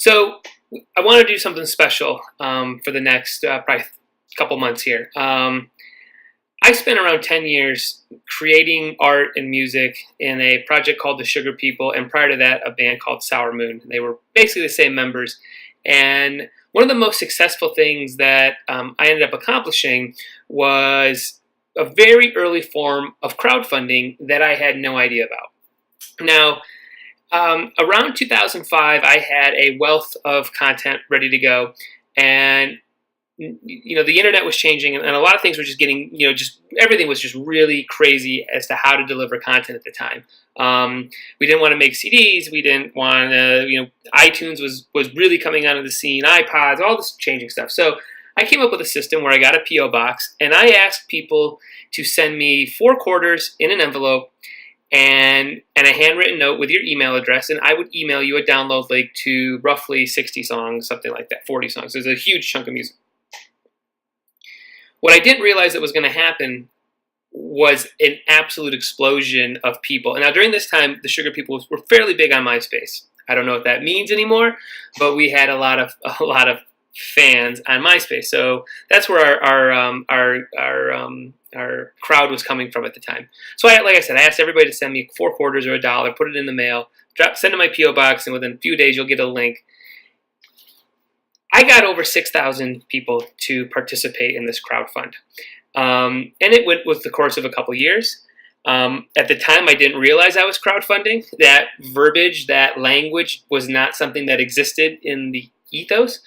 So I want to do something special for the next probably couple months here. I spent around 10 years creating art and music in a project called The Sugar People, and prior to that, a band called Sour Moon. They were basically the same members. And one of the most successful things that I ended up accomplishing was a very early form of crowdfunding that I had no idea about. Now, around 2005, I had a wealth of content ready to go, and the internet was changing, and a lot of things were just getting, just everything was just really crazy as to how to deliver content at the time. We didn't want to make CDs. We didn't want to, iTunes was really coming onto the scene, iPods, all this changing stuff. So I came up with a system where I got a P.O. box, and I asked people to send me 4 quarters in an envelope and a handwritten note with your email address, and I would email you a download link to roughly 60 songs, something like that, 40 songs. There's a huge chunk of music. What I didn't realize that was going to happen was an absolute explosion of people. And now during this time, the Sugar People were fairly big on MySpace. I don't know what that means anymore, but we had a lot of fans on MySpace. So that's where our crowd was coming from at the time. So like I said, I asked everybody to send me 4 quarters or $1, put it in the mail, send it to my P.O. box, and within a few days you'll get a link. I got over 6,000 people to participate in this crowdfund. And it went with the course of a couple years. At the time, I didn't realize I was crowdfunding. That verbiage, that language was not something that existed in the ethos.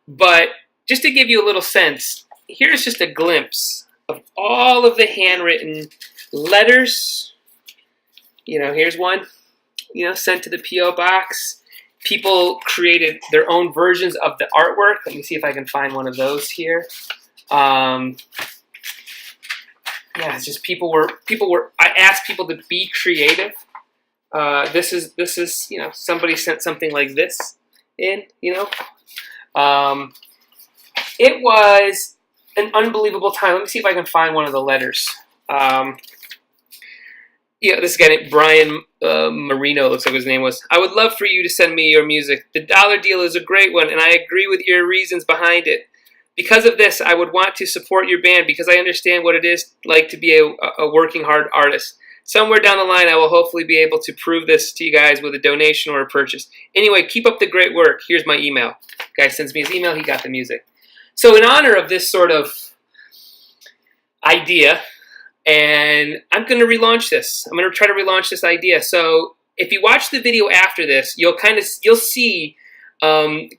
But just to give you a little sense, here's just a glimpse of all of the handwritten letters. Here's one, sent to the P.O. box. People created their own versions of the artwork. Let me see if I can find one of those here. It's just people were. I asked people to be creative. This is somebody sent something like this in. It was an unbelievable time. Let me see if I can find one of the letters. This guy named Brian Marino, looks like his name was. I would love for you to send me your music. The dollar deal is a great one, and I agree with your reasons behind it. Because of this, I would want to support your band because I understand what it is like to be a working hard artist. Somewhere down the line, I will hopefully be able to prove this to you guys with a donation or a purchase. Anyway, keep up the great work. Here's my email. Guy sends me his email. He got the music. So in honor of this sort of idea, and I'm going to relaunch this. I'm going to try to relaunch this idea. So if you watch the video after this, you'll see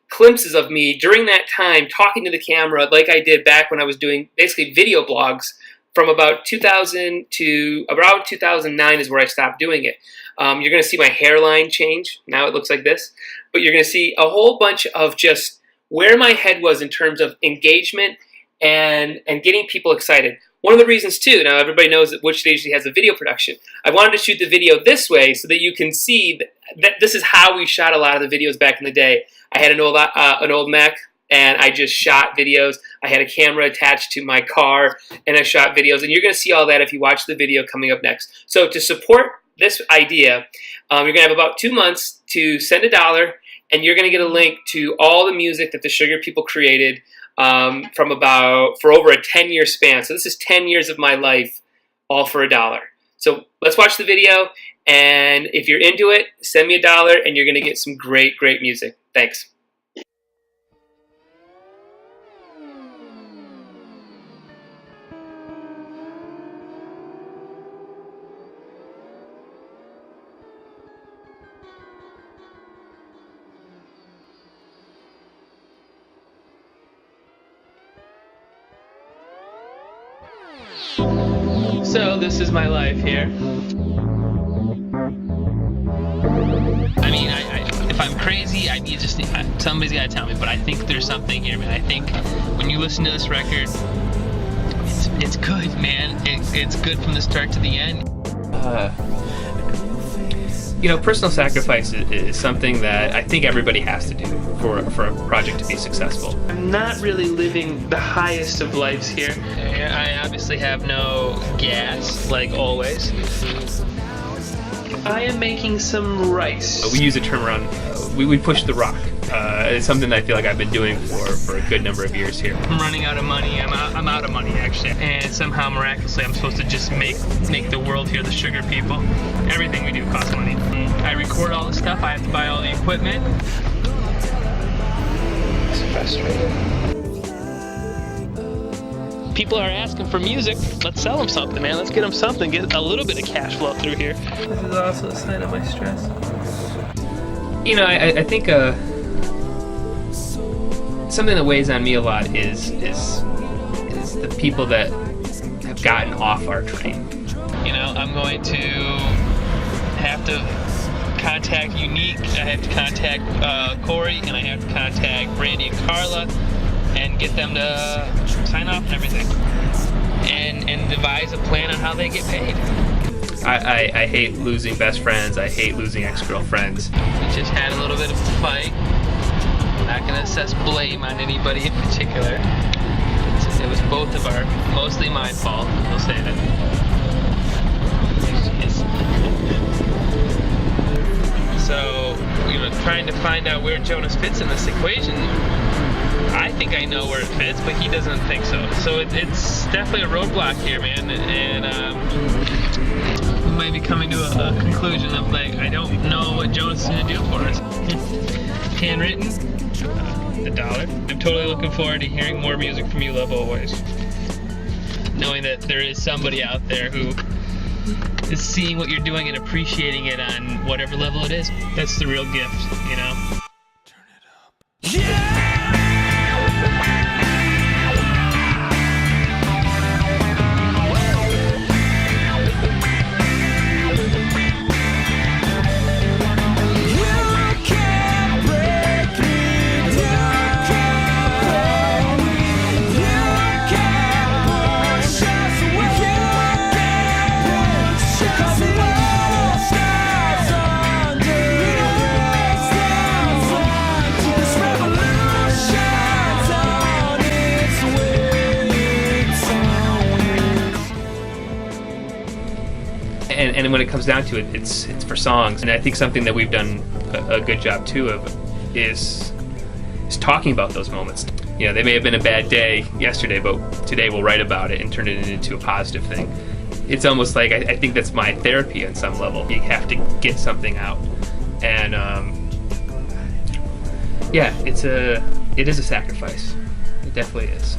glimpses of me during that time talking to the camera like I did back when I was doing basically video blogs from about 2000 to around 2009 is where I stopped doing it. You're going to see my hairline change. Now it looks like this. But you're going to see a whole bunch of just where my head was in terms of engagement and getting people excited. One of the reasons, too, now everybody knows that Woodshed Agency has a video production. I wanted to shoot the video this way so that you can see that this is how we shot a lot of the videos back in the day. I had an old Mac, and I just shot videos. I had a camera attached to my car, and I shot videos. And you're going to see all that if you watch the video coming up next. So to support this idea, you're going to have about 2 months to send $1, and you're going to get a link to all the music that the Sugar People created for over a 10-year span. So this is 10 years of my life, all for $1. So let's watch the video, and if you're into it, send me $1, and you're going to get some great, great music. Thanks. So this is my life here. I mean, if I'm crazy, somebody's got to tell me, but I think there's something here, man. I think when you listen to this record, it's good, man. It's good from the start to the end. Personal sacrifice is something that I think everybody has to do for a project to be successful. I'm not really living the highest of lives here. I obviously have no gas, like always. I am making some rice. We use a term around, we push the rock. It's something that I feel like I've been doing for a good number of years here. I'm running out of money. I'm out of money actually, and somehow miraculously I'm supposed to just make the world hear the Sugar people. Everything we do costs money. I record all the stuff. I have to buy all the equipment. It's frustrating. People are asking for music. Let's sell them something, man. Let's get them something. Get a little bit of cash flow through here. This is also a sign of my stress. You know, I think something that weighs on me a lot is the people that have gotten off our train. You know, I'm going to have to contact Unique. I have to contact Corey, and I have to contact Brandy and Carla, and get them to sign off and everything, and devise a plan on how they get paid. I hate losing best friends. I hate losing ex-girlfriends. We just had a little bit of a fight. I'm not going to assess blame on anybody in particular. It was both of our, mostly my fault. We'll say that. So, you know, trying to find out where Jonas fits in this equation. I think I know where it fits, but he doesn't think so. So it's definitely a roadblock here, man. And we might be coming to a conclusion of, like, I don't know what Jonas is going to do for us. Handwritten, $1. I'm totally looking forward to hearing more music from you, Love Always. Knowing that there is somebody out there who is seeing what you're doing and appreciating it on whatever level it is. That's the real gift, you know? Turn it up. Yeah! And when it comes down to it, it's for songs. And I think something that we've done a good job too of is talking about those moments. You know, they may have been a bad day yesterday, but today we'll write about it and turn it into a positive thing. It's almost like I think that's my therapy on some level. You have to get something out, and yeah, it is a sacrifice. It definitely is.